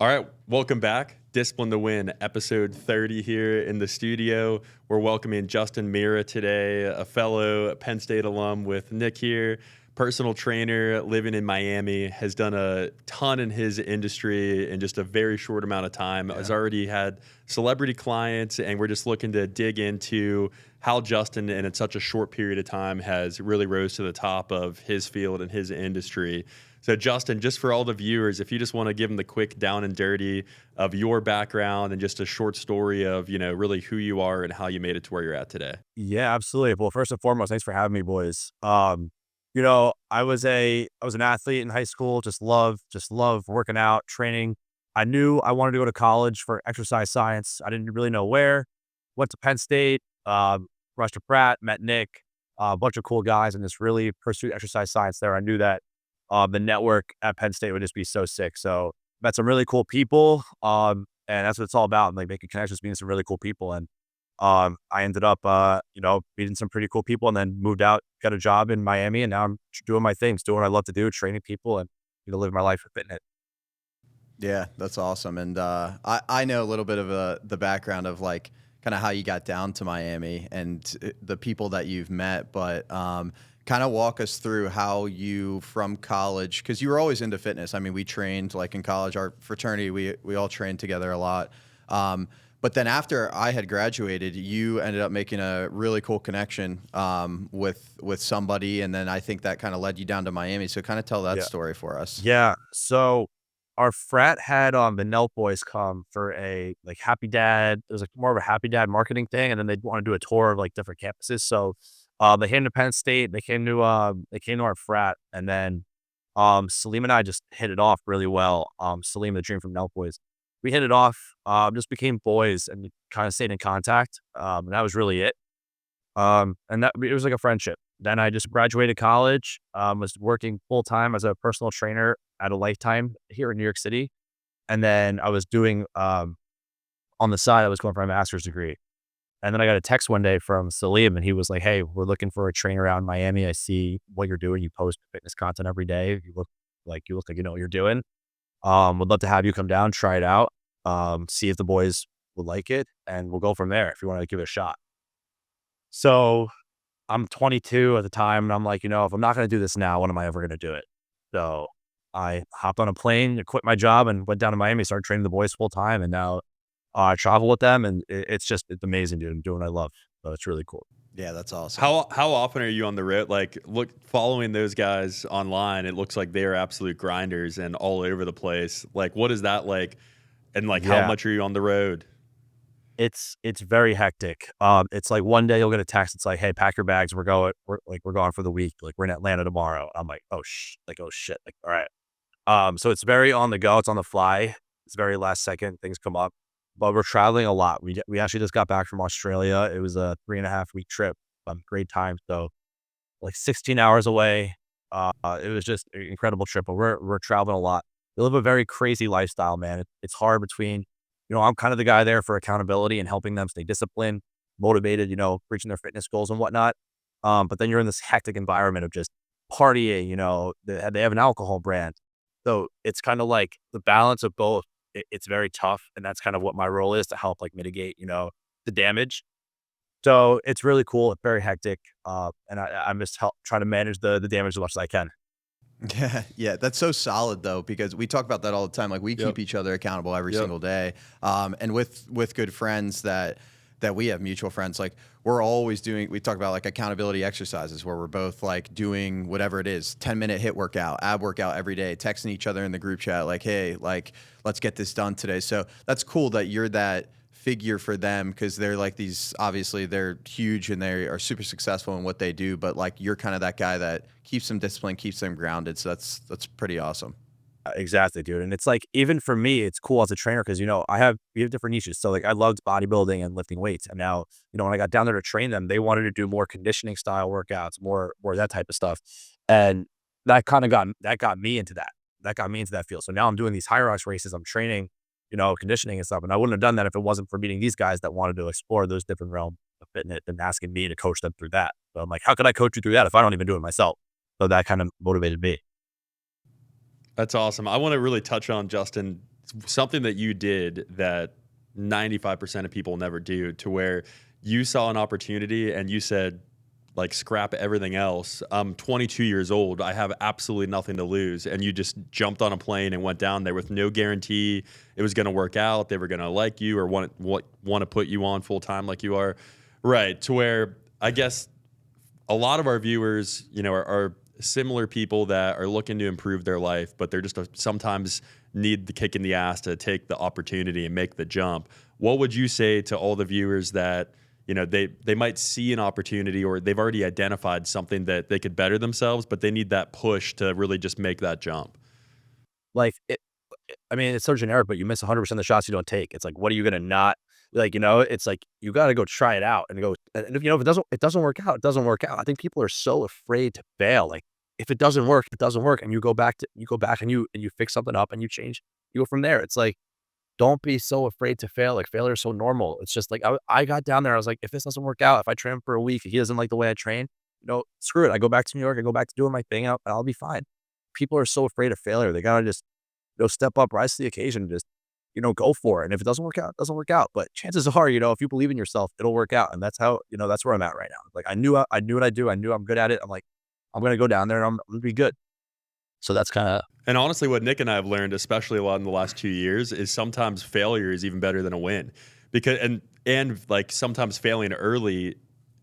All right, welcome back. Discipline to Win, episode 30 here in the studio. We're welcoming Justin Mirra today, a fellow Penn State alum with Nick here, personal trainer living in Miami, has done a ton in his industry in just a very short amount of time, has already had celebrity clients, and we're just looking to dig into how Justin, in such a short period of time, has really rose to the top of his field and his industry. So Justin, just for all the viewers, if you just want to give them the quick down and dirty of your background and just a short story of, really who you are and how you made it to where you're at today. Yeah, absolutely. Well, first and foremost, thanks for having me, boys. I was an athlete in high school, just love working out, training. I knew I wanted to go to college for exercise science. I didn't really know where. Went to Penn State, rushed to Pratt, met Nick, a bunch of cool guys, and just really pursued exercise science there. I knew that the network at Penn State would just be so sick. So met some really cool people, and that's what it's all about, like making connections, meeting some really cool people. And I ended up, meeting some pretty cool people and then moved out, got a job in Miami, and now I'm doing my things, doing what I love to do, training people and, living my life for fitness. Yeah, that's awesome. And I know a little bit of the background of like kind of how you got down to Miami and the people that you've met, but kind of walk us through how you from college, because you were always into fitness. I mean, we trained like in college, our fraternity, we all trained together a lot. But then after I had graduated, you ended up making a really cool connection with somebody, and then I think that kind of led you down to Miami. So kind of tell that Yeah. story for us. Yeah. So our frat had the NELK boys come for a like happy dad. It was like more of a happy dad marketing thing, and then they'd want to do a tour of like different campuses. So they came to Penn State, they came to our frat, and then Salim and I just hit it off really well. Salim, the dream from NELK boys. We hit it off, just became boys and kind of stayed in contact. And that was really it. And that it was like a friendship. Then I just graduated college, was working full time as a personal trainer at a Lifetime here in New York City. And then I was doing, on the side, I was going for my master's degree. And then I got a text one day from Salim, and he was like, "Hey, we're looking for a trainer out in Miami. I see what you're doing. You post fitness content every day. You look like you know what you're doing. Would love to have you come down, try it out, see if the boys would like it, and we'll go from there if you want to give it a shot." So I'm 22 at the time, and I'm like, if I'm not going to do this now, when am I ever going to do it? So I hopped on a plane, quit my job, and went down to Miami, started training the boys full time. And now I travel with them, and it's amazing, dude. I'm doing what I love. So it's really cool. Yeah, that's awesome. How often are you on the road? Like, following those guys online, it looks like they're absolute grinders and all over the place. Like, what is that like? And like, how Yeah. much are you on the road? It's very hectic. It's like one day you'll get a text. It's like, "Hey, pack your bags. We're going for the week. Like we're in Atlanta tomorrow." I'm like, oh shit. Like, all right. So it's very on the go. It's on the fly. It's very last second. Things come up, but we're traveling a lot. We actually just got back from Australia. It was a 3.5 week trip. Great time. So like 16 hours away. It was just an incredible trip. But we're traveling a lot. We live a very crazy lifestyle, man. It's hard between, I'm kind of the guy there for accountability and helping them stay disciplined, motivated, reaching their fitness goals and whatnot. But then you're in this hectic environment of just partying. They have an alcohol brand, so it's kind of like the balance of both. It's very tough, and that's kind of what my role is to help like mitigate, the damage. So it's really cool. It's very hectic, and I'm just trying to manage the damage as much as I can. Yeah, yeah, that's so solid though, because we talk about that all the time. Like we Yep. keep each other accountable every Yep. single day, and with good friends that we have mutual friends, like we're always doing. We talk about like accountability exercises where we're both like doing whatever it is, 10-minute hit workout, ab workout every day, texting each other in the group chat, like, hey, like let's get this done today. So that's cool that you're that figure for them, because they're like these, obviously they're huge and they are super successful in what they do, but like you're kind of that guy that keeps them disciplined, keeps them grounded. So that's pretty awesome. Exactly, dude. And it's like, even for me, it's cool as a trainer because, we have different niches. So like I loved bodybuilding and lifting weights. And now, when I got down there to train them, they wanted to do more conditioning style workouts, more that type of stuff. And that got me into that. That got me into that field. So now I'm doing these high rocks races. I'm training, conditioning and stuff. And I wouldn't have done that if it wasn't for meeting these guys that wanted to explore those different realms of fitness and asking me to coach them through that. So I'm like, how could I coach you through that if I don't even do it myself? So that kind of motivated me. That's awesome. I want to really touch on Justin's something that you did that 95% of people never do, to where you saw an opportunity and you said, like, scrap everything else. I'm 22 years old. I have absolutely nothing to lose. And you just jumped on a plane and went down there with no guarantee it was going to work out. They were going to like you or want to put you on full time like you are. Right. To where I guess a lot of our viewers, you know, are similar people that are looking to improve their life, but they're just sometimes need the kick in the ass to take the opportunity and make the jump. What would you say to all the viewers that, you know, they might see an opportunity or they've already identified something that they could better themselves, but they need that push to really just make that jump? Like, I mean, it's so generic, but you miss 100% of the shots you don't take. It's like, what are you gonna not like? You know, it's like you got to go try it out and go. And if you know if it doesn't work out, it doesn't work out. I think people are so afraid to fail. Like, if it doesn't work, it doesn't work, and you go back and you fix something up and you change. You go from there. It's like, don't be so afraid to fail. Like, failure is so normal. It's just like I got down there. I was like, if this doesn't work out, if I train for a week, if he doesn't like the way I train, you know, screw it. I go back to New York. I go back to doing my thing out, and I'll be fine. People are so afraid of failure. They gotta just step up, rise to the occasion, just, go for it. And if it doesn't work out, it doesn't work out. But chances are, if you believe in yourself, it'll work out. And that's how, that's where I'm at right now. Like, I knew what I do. I knew I'm good at it. I'm like, I'm going to go down there and I'm going to be good. So that's kind of, And honestly, what Nick and I have learned, especially a lot in the last 2 years, is sometimes failure is even better than a win, because and like sometimes failing early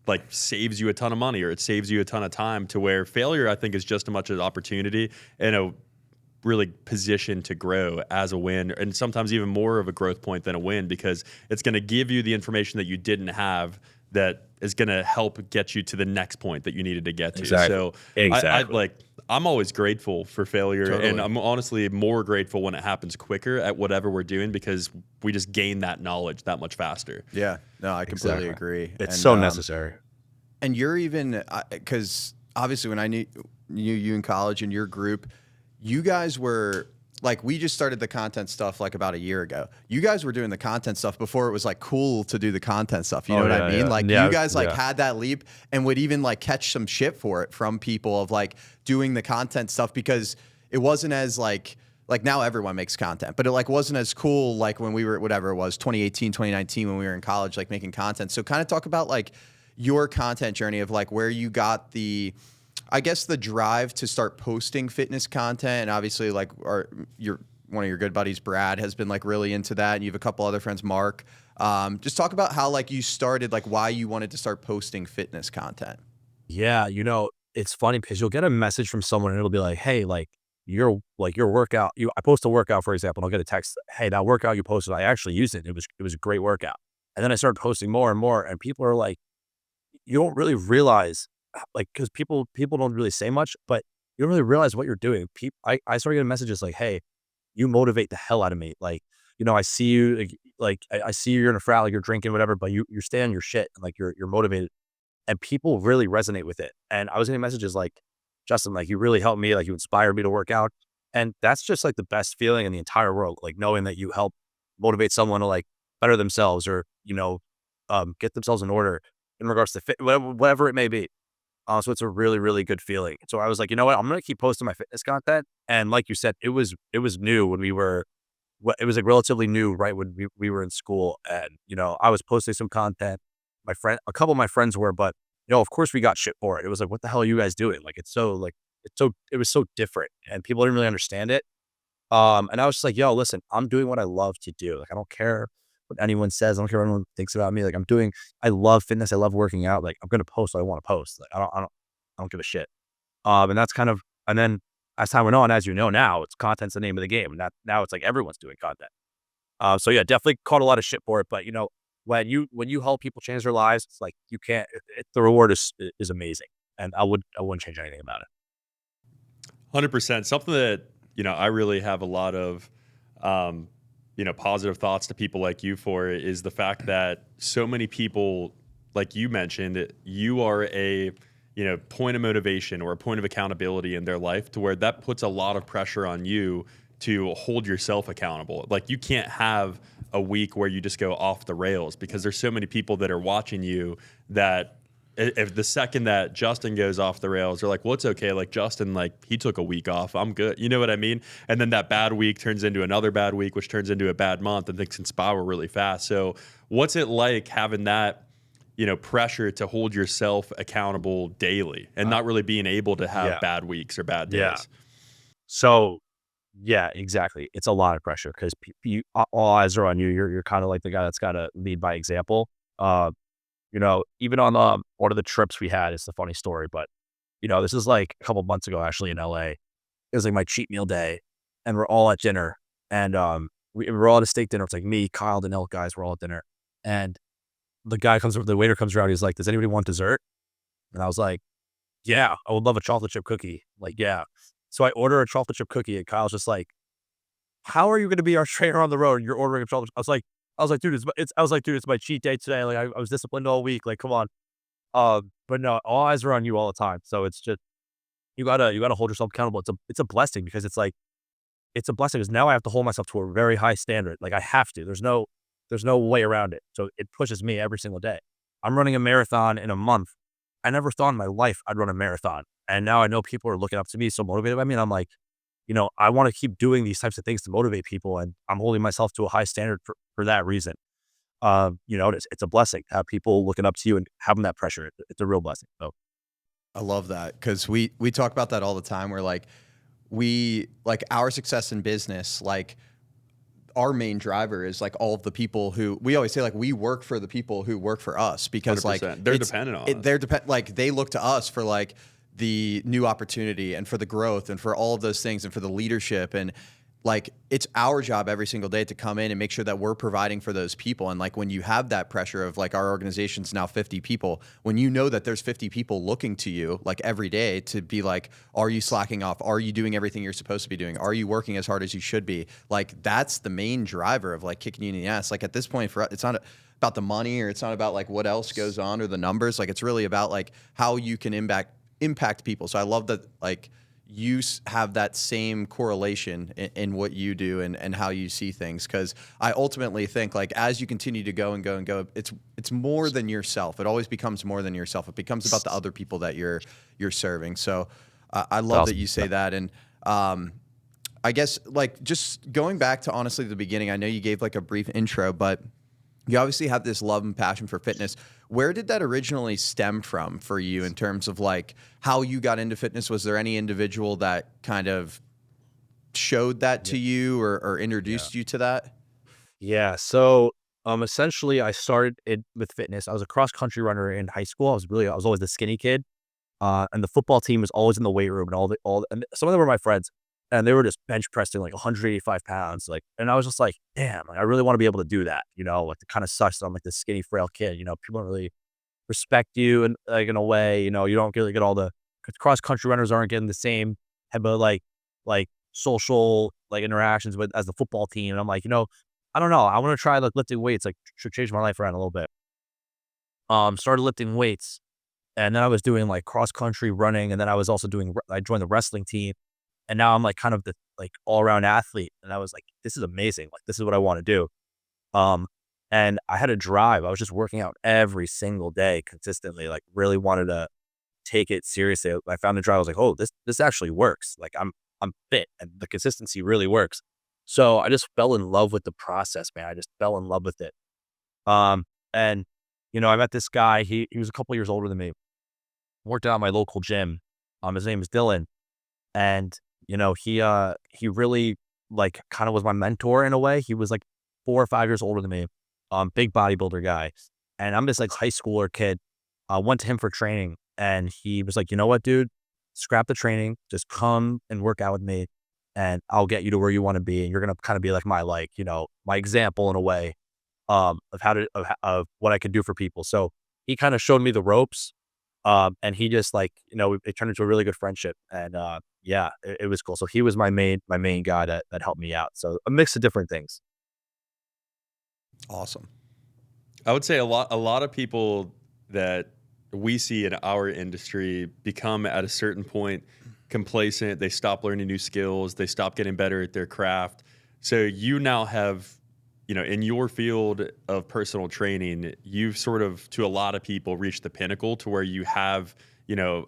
like saves you a ton of money or it saves you a ton of time. To where failure, I think, is just as much an opportunity and a really position to grow as a win, and sometimes even more of a growth point than a win, because it's going to give you the information that you didn't have that is going to help get you to the next point that you needed to get to. Exactly. So Exactly. I'm always grateful for failure. Totally. And I'm honestly more grateful when it happens quicker at whatever we're doing, because we just gain that knowledge that much faster. Yeah, no, I completely Exactly. agree. it's And, so necessary. And you're even, because obviously when I knew you in college and your group, you guys were like, we just started the content stuff like about a year ago. You guys were doing the content stuff before it was like cool to do the content stuff. You know what I mean? Yeah. Like, Yeah, you guys like yeah. had that leap and would even like catch some shit for it from people of like doing the content stuff, because it wasn't as like now everyone makes content, but it like wasn't as cool like when we were, whatever it was, 2018, 2019, when we were in college, like making content. So kind of talk about like your content journey of like where you got the, I guess, the drive to start posting fitness content. And obviously like one of your good buddies, Brad, has been like really into that. And you have a couple other friends, Mark. Just talk about how like you started, like why you wanted to start posting fitness content. Yeah. It's funny because you'll get a message from someone and it'll be like, hey, your workout, I post a workout, for example, and I'll get a text, hey, that workout you posted, I actually used it. It was a great workout. And then I started posting more and more, and people are like, you don't really realize, like, because people don't really say much, but you don't really realize what you're doing. I started getting messages like, hey, you motivate the hell out of me. Like, I see you, I see you're in a frat, like you're drinking, whatever, but you're staying on your shit, and like you're motivated, and people really resonate with it. And I was getting messages like, Justin, like, you really helped me, like you inspired me to work out. And that's just like the best feeling in the entire world. Like, knowing that you help motivate someone to like better themselves, or, get themselves in order in regards to fit, whatever it may be. So it's a really, really good feeling. So I was like, you know what? I'm going to keep posting my fitness content. And like you said, it was new when it was like relatively new, right? When we were in school, and, I was posting some content. A couple of my friends were, but, of course we got shit for it. It was like, what the hell are you guys doing? Like, it was so different, and people didn't really understand it. And I was just like, yo, listen, I'm doing what I love to do. Like, I don't care what anyone says. I don't care what anyone thinks about me. Like, I love fitness. I love working out. Like, I'm going to post what I want to post. Like, I don't give a shit. And that's kind of, and then as time went on, as you know, now it's content's the name of the game. And now it's like everyone's doing content. So yeah, definitely caught a lot of shit for it. But, when you help people change their lives, it's like, you can't, the reward is amazing. And I wouldn't change anything about it. 100%. Something that, I really have a lot of, positive thoughts to people like you for, is the fact that so many people, like you mentioned, you are a, point of motivation or a point of accountability in their life, to where that puts a lot of pressure on you to hold yourself accountable. Like, you can't have a week where you just go off the rails, because there's so many people that are watching you that if the second that Justin goes off the rails, they're like, well, it's okay. Like Justin, like he took a week off. I'm good. You know what I mean? And then that bad week turns into another bad week, which turns into a bad month, and things can spiral really fast. So what's it like having that, pressure to hold yourself accountable daily and not really being able to have Yeah. bad weeks or bad Yeah. days? So yeah, exactly. It's a lot of pressure because all eyes are on you. You're kind of like the guy that's got to lead by example. Uh, even on one of the trips we had, it's a funny story, but this is like a couple months ago actually in LA. It was like my cheat meal day, and we're all at dinner, and we're all at a steak dinner. It's like me, Kyle, the NELK guys. We're all at dinner, and the waiter comes around. He's like, "Does anybody want dessert?" And I was like, "Yeah, I would love a chocolate chip cookie." Like, yeah. So I order a chocolate chip cookie, and Kyle's just like, "How are you going to be our trainer on the road? And you're ordering a chocolate." I was like, dude, it's my cheat day today. Like, I was disciplined all week. Like, come on. But no, all eyes are on you all the time. So it's just you gotta hold yourself accountable. It's a blessing because it's a blessing because now I have to hold myself to a very high standard. Like I have to. There's no way around it. So it pushes me every single day. I'm running a marathon in a month. I never thought in my life I'd run a marathon. And now I know people are looking up to me, so motivated by me. And I'm like, I want to keep doing these types of things to motivate people. And I'm holding myself to a high standard for that reason. It's a blessing to have people looking up to you and having that pressure. It's a real blessing. So I love that because we talk about that all the time. We're like, our success in business, like our main driver is like all of the people who we always say, like, we work for the people who work for us because 100%. like They're dependent on us. Like they look to us for like the new opportunity and for the growth and for all of those things and for the leadership. And like, it's our job every single day to come in and make sure that we're providing for those people. And like, when you have that pressure of like, our organization's now 50 people, when you know that there's 50 people looking to you like every day to be like, are you slacking off? Are you doing everything you're supposed to be doing? Are you working as hard as you should be? Like, that's the main driver of like kicking you in the ass. Like at this point for us, it's not about the money or it's not about like what else goes on or the numbers. Like it's really about like how you can impact people. So I love that, like, you have that same correlation in what you do and how you see things. Because I ultimately think like as you continue to go and go and go, it's more than yourself. It always becomes more than yourself. It becomes about the other people that you're serving. So I love that you say that. And I guess like just going back to honestly the beginning, I know you gave like a brief intro, but you obviously have this love and passion for fitness. Where did that originally stem from for you in terms of like how you got into fitness? Was there any individual that kind of showed that to you or introduced you to that? yeah. So essentially I started it with fitness. I was a cross country runner in high school. I was always the skinny kid. And the football team was always in the weight room and and some of them were my friends and they were just bench pressing like 185 pounds. Like, and I was just like, damn, like, I really want to be able to do that. Like it kind of sucks that I'm like this skinny, frail kid. People don't really respect you and like in a way, you don't really get all the cross country runners aren't getting the same type of like social like interactions with as the football team. And I'm like, I don't know. I want to try like lifting weights, like should change my life around a little bit. Started lifting weights. And then I was doing like cross country running, and then I was also I joined the wrestling team, and now I'm like kind of the like all around athlete. And I was like, this is amazing. Like this is what I want to do. Um, and I had a drive. I was just working out every single day consistently. Like really wanted to take it seriously. I found the drive. I was like, oh, this actually works. Like I'm fit, and the consistency really works. So I just fell in love with the process, man. I just fell in love with it. And I met this guy. He was a couple years older than me. Worked out at my local gym. His name is Dylan, and he really like kind of was my mentor in a way. He was like 4 or 5 years older than me. Big bodybuilder guy, and I'm this like high schooler kid. Went to him for training, and he was like, you know what, dude, scrap the training, just come and work out with me, and I'll get you to where you want to be, and you're gonna kind of be like my example in a way, of how to of what I could do for people. So he kind of showed me the ropes. And he just like, it turned into a really good friendship. And yeah, it was cool. So he was my main guy that helped me out. So a mix of different things. Awesome. I would say a lot of people that we see in our industry become at a certain point complacent. They stop learning new skills. They stop getting better at their craft. So you now have in your field of personal training, you've sort of, to a lot of people, reached the pinnacle to where you have,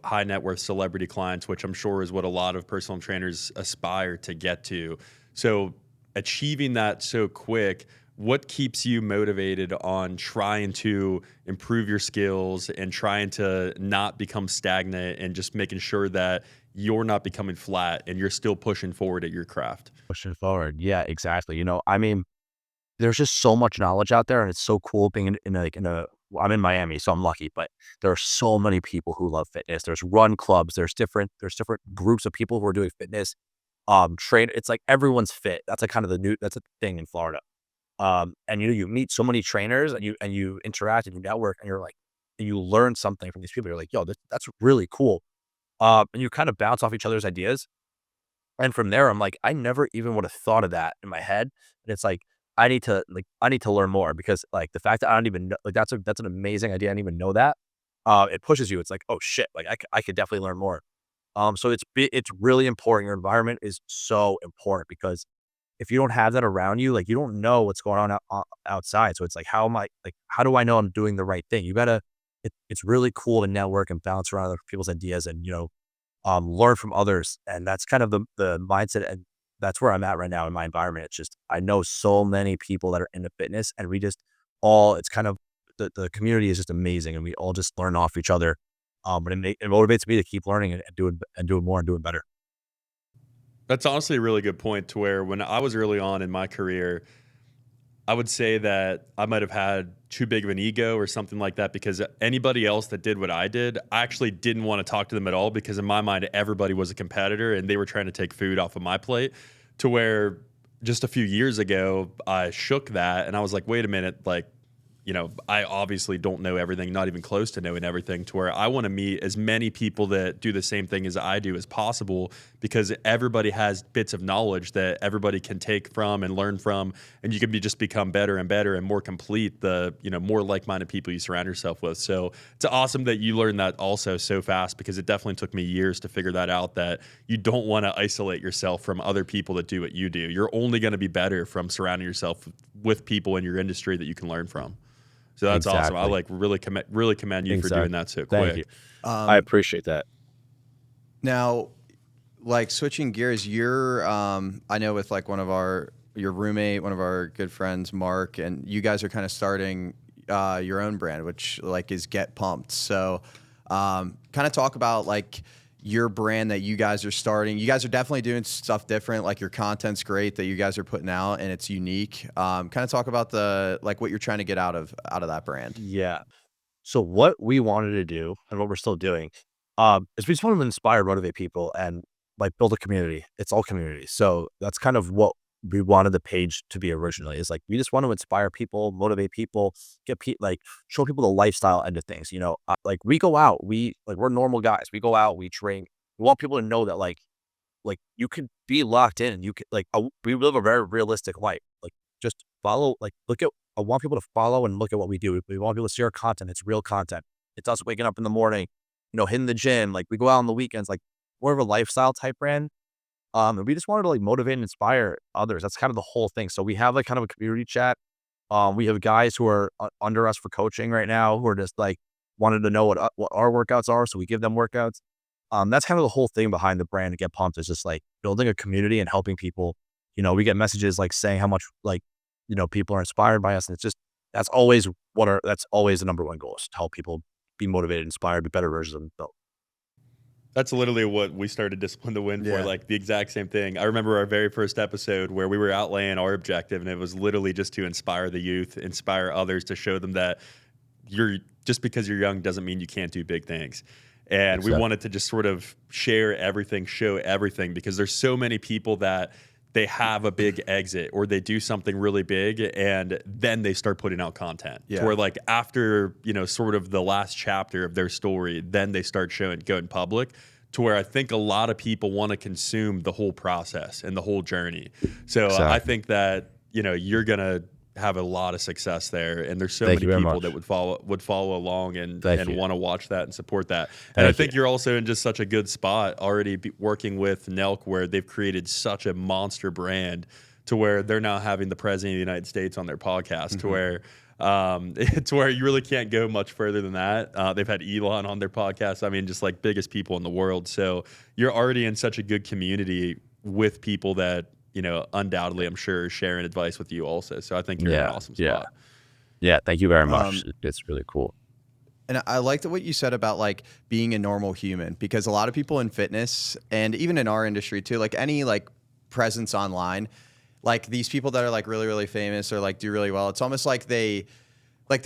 high net worth celebrity clients, which I'm sure is what a lot of personal trainers aspire to get to. So achieving that so quick, what keeps you motivated on trying to improve your skills and trying to not become stagnant and just making sure that you're not becoming flat and you're still pushing forward at your craft? Pushing forward. Yeah, exactly. I mean, there's just so much knowledge out there, and it's so cool being well, I'm in Miami, so I'm lucky, but there are so many people who love fitness. There's run clubs, there's different groups of people who are doing fitness. It's like everyone's fit. That's like kind of that's a thing in Florida. And you meet so many trainers and you interact and you network and and you learn something from these people. You're like, yo, that's really cool. And you kind of bounce off each other's ideas. And from there, I'm like, I never even would have thought of that in my head. And it's like, I need to learn more because like the fact that I don't even know, like that's an amazing idea. I didn't even know that. It pushes you. It's like, oh shit, like I could definitely learn more. So it's really important. Your environment is so important because if you don't have that around you, like you don't know what's going on outside. So it's like, how do I know I'm doing the right thing? It's really cool to network and bounce around other people's ideas and, learn from others. And that's kind of the mindset. And that's where I'm at right now in my environment. It's just, I know so many people that are into fitness and we just it's kind of, the community is just amazing and we all just learn off each other. But it motivates me to keep learning and doing more and doing better. That's honestly a really good point to where when I was early on in my career, I would say that I might have had too big of an ego or something like that because anybody else that did what I did, I actually didn't want to talk to them at all because in my mind, everybody was a competitor and they were trying to take food off of my plate to where just a few years ago, I shook that and I was like, wait a minute, like, I obviously don't know everything, not even close to knowing everything, to where I want to meet as many people that do the same thing as I do as possible because everybody has bits of knowledge that everybody can take from and learn from. And you can just become better and better and more complete the, more like-minded people you surround yourself with. So it's awesome that you learned that also so fast because it definitely took me years to figure that out, that you don't want to isolate yourself from other people that do what you do. You're only going to be better from surrounding yourself with people in your industry that you can learn from. So that's awesome. I Exactly. like really commend you for doing Exactly. that so Thank you. quick. I appreciate that. Now, like switching gears, I know with like your roommate, one of our good friends, Mark, and you guys are kind of starting your own brand, which like is Get Pumped. So, kind of talk about like your brand that you guys are starting. You guys are definitely doing stuff different. Like your content's great that you guys are putting out and it's unique. Kind of talk about what you're trying to get out of that brand. Yeah. So what we wanted to do and what we're still doing, is we just want to inspire, motivate people and like build a community. It's all community. So that's kind of what we wanted the page to be originally is like, we just want to inspire people, motivate people, show people the lifestyle end of things. Like we go out, we're normal guys. We go out, we drink. We want people to know that you could be locked in and you could we live a very realistic life. Like just follow, I want people to follow and look at what we do. We want people to see our content. It's real content. It's us waking up in the morning, hitting the gym. Like we go out on the weekends, like more of a lifestyle type brand. And we just wanted to like motivate and inspire others. That's kind of the whole thing. So we have like kind of a community chat. We have guys who are under us for coaching right now who are just like wanted to know what our workouts are. So we give them workouts. That's kind of the whole thing behind the brand to Get Pumped is just like building a community and helping people. We get messages like saying how much people are inspired by us. And it's just, that's always the number one goal is to help people be motivated, inspired, be better versions of themselves. That's literally what we started Discipline to Win for, Yeah. like the exact same thing. I remember our very first episode where we were outlaying our objective, and it was literally just to inspire the youth, inspire others, to show them that just because you're young doesn't mean you can't do big things. And we Exactly. wanted to just sort of share everything, show everything, because there's so many people that they have a big exit or they do something really big and then they start putting out content. Yeah. To where like after, sort of the last chapter of their story, then they start going public, to where I think a lot of people want to consume the whole process and the whole journey. So I Exactly. think that, you're going to have a lot of success there, and there's so Thank many you very people much. that would follow along and Thank you. want to watch that and support that. And I Thank you. think you're also in just such a good spot already working with NELK, where they've created such a monster brand to where they're now having the president of the United States on their podcast, to where it's where you really can't go much further than that. They've had Elon on their podcast. I mean, just like biggest people in the world. So you're already in such a good community with people that, you know, undoubtedly, I'm sure, sharing advice with you also. So I think you're in an awesome spot. Yeah. Thank you very much. It's really cool. And I liked what you said about like being a normal human, because a lot of people in fitness and even in our industry too, like any like presence online, like these people that are like really, really famous or like do really well, it's almost like they're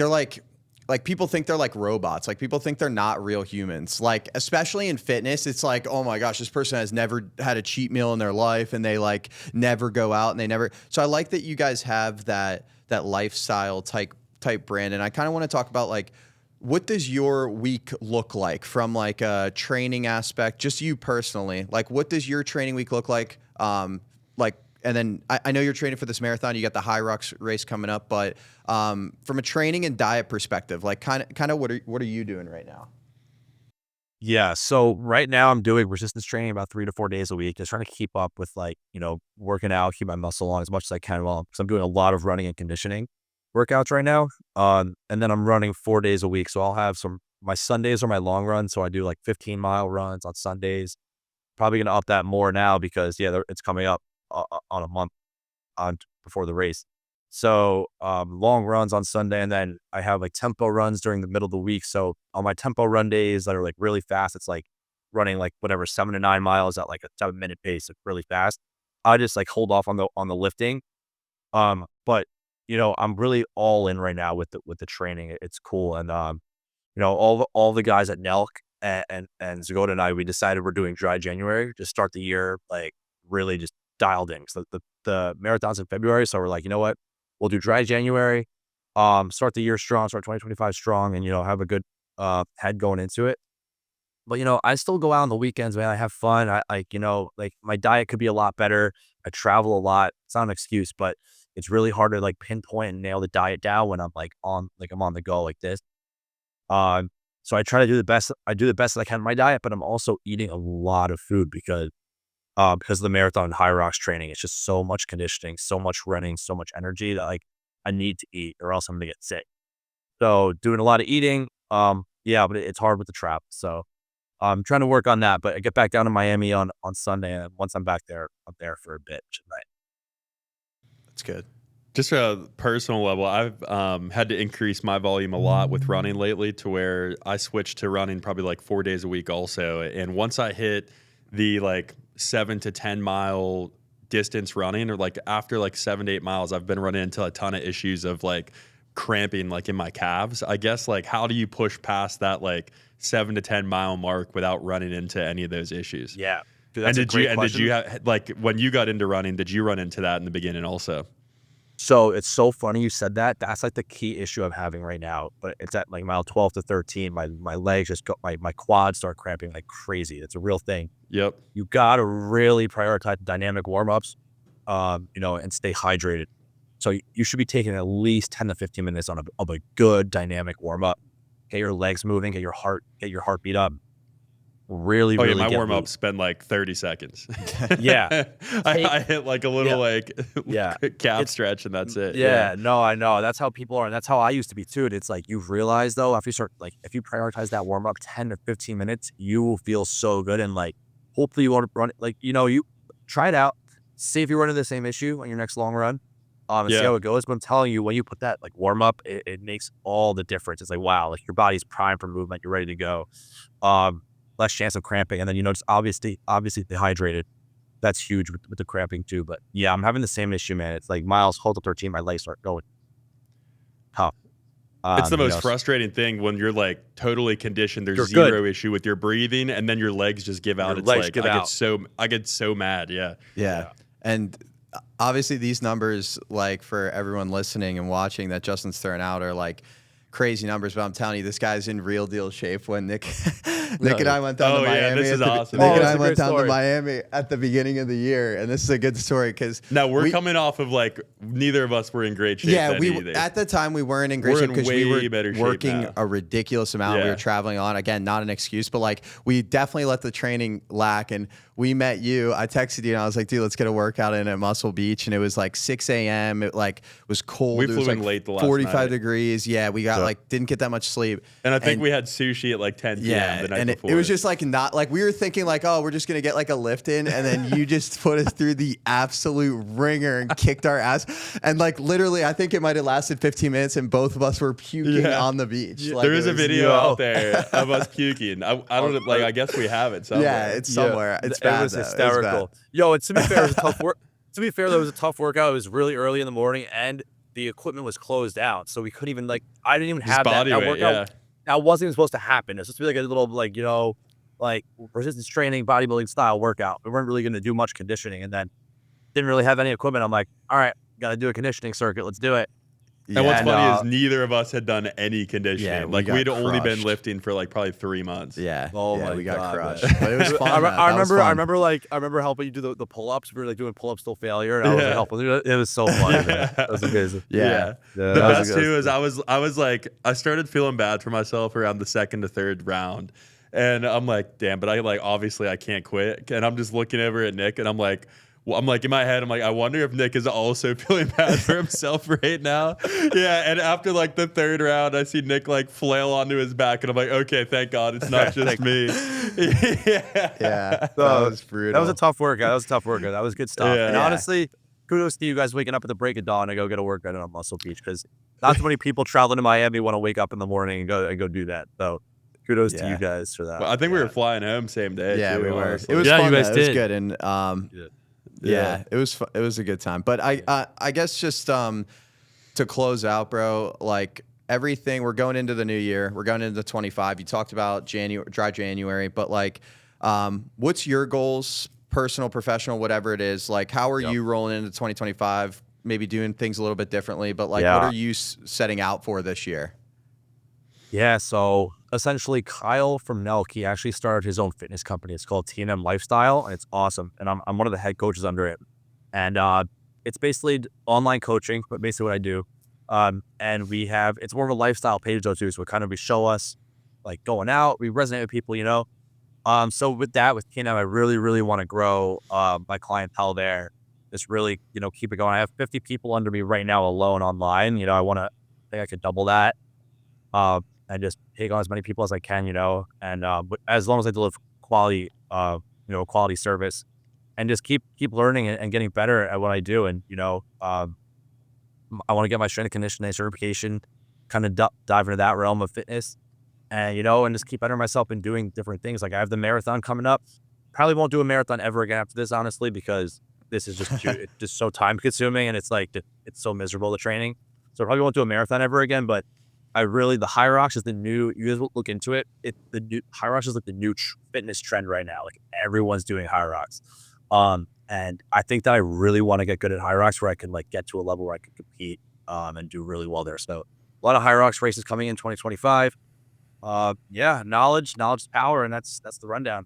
like people think they're like robots. Like people think they're not real humans. Like especially in fitness, it's like, oh my gosh, this person has never had a cheat meal in their life and they like never go out and they never. So I like that you guys have that lifestyle type brand. And I kind of want to talk about like, what does your week look like from like a training aspect, just you personally? Like, what does your training week look like? And then I know you're training for this marathon. You got the High Rocks race coming up, but from a training and diet perspective, like kind of what are you doing right now? Yeah. So right now I'm doing resistance training about 3 to 4 days a week, just trying to keep up with like, you know, working out, keep my muscle on as much as I can because I'm doing a lot of running and conditioning workouts right now. And then I'm running 4 days a week. So I'll have my Sundays are my long runs. So I do like 15-mile runs on Sundays. Probably going to up that more now because it's coming up on a month before the race. So long runs on Sunday, and then I have like tempo runs during the middle of the week. So on my tempo run days that are like really fast, it's like running like whatever 7 to 9 miles at like a 7-minute pace, like really fast. I just like hold off on the lifting. But you know, I'm really all in right now with the training. It's cool, and you know, all the guys at NELK and Zagoda and I, we decided we're doing dry January to start the year like really just dialed in. So the marathon's in February, so we're like, you know what, we'll do dry January, start the year strong, start 2025 strong, and you know, have a good head going into it. But you know, I still go out on the weekends, man. I have fun. I like, you know, like my diet could be a lot better. I travel a lot. It's not an excuse, but it's really hard to like pinpoint and nail the diet down when I'm I'm on the go like this. So I try to do the best. I do the best that I can in my diet, but I'm also eating a lot of food because of the marathon and High Rocks training. It's just so much conditioning, so much running, so much energy that like I need to eat or else I'm gonna get sick. So doing a lot of eating, but it's hard with the trap. So I'm trying to work on that. But I get back down to Miami on Sunday, and once I'm back there, I'm there for a bit tonight. That's good. Just at a personal level, I've had to increase my volume a lot with running lately to where I switched to running probably like 4 days a week also. And once I hit the like 7 to 10 mile distance running, or like after like 7 to 8 miles, I've been running into a ton of issues of like cramping like in my calves. I guess like how do you push past that like 7 to 10 mile mark without running into any of those issues? Yeah. Dude, that's a great question. Did you have, like when you got into running, did you run into that in the beginning also? So it's so funny you said that. That's like the key issue I'm having right now. But it's at like mile 12 to 13. My legs just go, my quads start cramping like crazy. It's a real thing. Yep. You got to really prioritize dynamic warm-ups, you know, and stay hydrated. So you should be taking at least 10 to 15 minutes of a good dynamic warm-up. Get your legs moving, get your heartbeat up. Really, really my get warm moving. ups spend like 30 seconds. Yeah. I hit like a little calf stretch and that's it. Yeah, no, I know. That's how people are, and that's how I used to be too. It's like you realize though, after you start like if you prioritize that warm up 10 to 15 minutes, you will feel so good, and like hopefully you want to run it, like, you know, you try it out, see if you run into the same issue on your next long run. And see how it goes. But I'm telling you, when you put that like warm up, it makes all the difference. It's like, wow, like your body's primed for movement, you're ready to go. Less chance of cramping, and then, you know, just obviously dehydrated. That's huge with the cramping too. But yeah, I'm having the same issue, man. It's like miles, hold to 13, my legs start going tough. It's the most frustrating thing when you're like totally conditioned. There's You're zero issue with your breathing, and then your legs just give out. It's like I get so mad. Yeah. And obviously these numbers, like for everyone listening and watching that Justin's throwing out, are like crazy numbers, but I'm telling you, this guy's in real deal shape. When Nick and I went down to Miami. Yeah, this is awesome. Nick and it's I a went great down to story. Miami at the beginning of the year, and this is a good story because Now we're coming off of like neither of us were in great shape. yeah, then either. at the time we weren't in great We're shape in because we way were better shape working now. a ridiculous amount. We Yeah. were traveling on. Again, not an excuse, but like we definitely let the training lack. And we met you. I texted you and I was like, dude, let's get a workout in at Muscle Beach. And it was like 6 a.m. It like was cold. We It flew was in like late the last 45 night. degrees. Yeah, we got like didn't get that much sleep. And I think we had sushi at like 10 p.m. Yeah, the night and before. it was just like not like we were thinking like, oh, we're just gonna get like a lift in, and then you just put us through the absolute ringer and kicked our ass. And like literally, I think it might have lasted 15 minutes, and both of us were puking on the beach. Like, there is it a was- video out there of us puking. I don't like. I guess we have it somewhere. Yeah, it's somewhere. It's bad. It was though. It's hysterical. bad. Yo, and to be fair, it was a tough work. To be fair, though, it was a tough workout. It was really early in the morning, and the equipment was closed down, so we couldn't even like. I didn't even Just have body that weight, workout. yeah. That wasn't even supposed to happen. It's supposed to be like a little like like resistance training, bodybuilding style workout. We weren't really going to do much conditioning, and then didn't really have any equipment. I'm like, all right, got to do a conditioning circuit. Let's do it. And what's And, funny is neither of us had done any conditioning. Yeah, we like got we'd only been crushed. lifting for like probably 3 months. Yeah. Oh yeah, my we got God, crushed, man. but it was fun. man. I That was remember. I fun. remember helping you do the pull ups. We were like doing pull ups till failure. And I was like helping. It was so funny. Man. That was amazing. Yeah. The that was best a good- too is I was like I started feeling bad for myself around the second to third round, and I'm like, damn, but I like obviously I can't quit, and I'm just looking over at Nick, and I'm like in my head, I'm like, I wonder if Nick is also feeling bad for himself right now. Yeah, and after like the third round, I see Nick like flail onto his back, and I'm like, okay, thank God it's not just me. Yeah. That was brutal. That was a tough workout. That was a tough workout. That was good stuff. Yeah. And Yeah. honestly, kudos to you guys waking up at the break of dawn and go get a workout on Muscle Beach, because not too many people traveling to Miami want to wake up in the morning and go do that. So kudos to you guys for that. Well, I think we were flying home same day. Yeah, too, we were. honestly. It was Yeah, fun. you guys though. It was did. good, and yeah, it was it was a good time. But I guess just to close out, bro, like everything, we're going into the new year. We're going into 25. You talked about dry January, but like what's your goals, personal, professional, whatever it is? Like how are you rolling into 2025? Maybe doing things a little bit differently, but like what are you setting out for this year? Yeah, so essentially Kyle from NELK, he actually started his own fitness company. It's called T&M Lifestyle, and it's awesome. And I'm one of the head coaches under it. And it's basically online coaching, but basically what I do. And it's more of a lifestyle page though too. So we show us like going out, we resonate with people, So with T&M, I really, really want to grow my clientele there. Just really, keep it going. I have 50 people under me right now alone online. I think I could double that. And just take on as many people as I can, and but as long as I deliver quality, quality service, and just keep learning and getting better at what I do. And I want to get my strength and conditioning certification, kind of dive into that realm of fitness, and and just keep bettering myself and doing different things. Like I have the marathon coming up. Probably won't do a marathon ever again after this, honestly, because this is just it's just so time consuming, and it's like it's so miserable, the training. So I probably won't do a marathon ever again, but the High Rocks is the new, you guys will look into it. The new High Rocks is like the new fitness trend right now. Like everyone's doing High Rocks. And I think that I really want to get good at High Rocks where I can like get to a level where I can compete, and do really well there. So a lot of High Rocks races coming in 2025. Knowledge is power. And that's the rundown.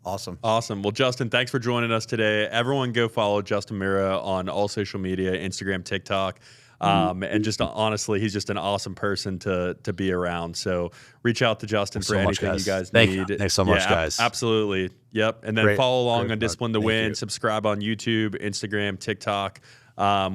Awesome. Well, Justin, thanks for joining us today. Everyone go follow Justin Mirra on all social media, Instagram, TikTok. And just honestly, he's just an awesome person to be around. So reach out to Justin for anything you guys need. Thanks so much, guys. Absolutely. Yep. And then follow along on Discipline to Win. You. Subscribe on YouTube, Instagram, TikTok.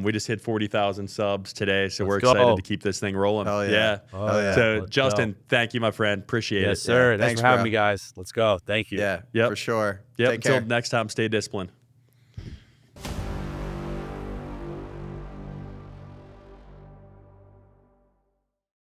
We just hit 40,000 subs today, so we're go. excited to keep this thing rolling. Hell yeah. Oh, yeah. So Let's Justin, go. thank you, my friend. Appreciate it. Yes, sir. Yeah. Thanks for having me, guys. Let's go. Thank you. Yeah, Yep. for sure. Yep. Take care. Until next time, stay disciplined.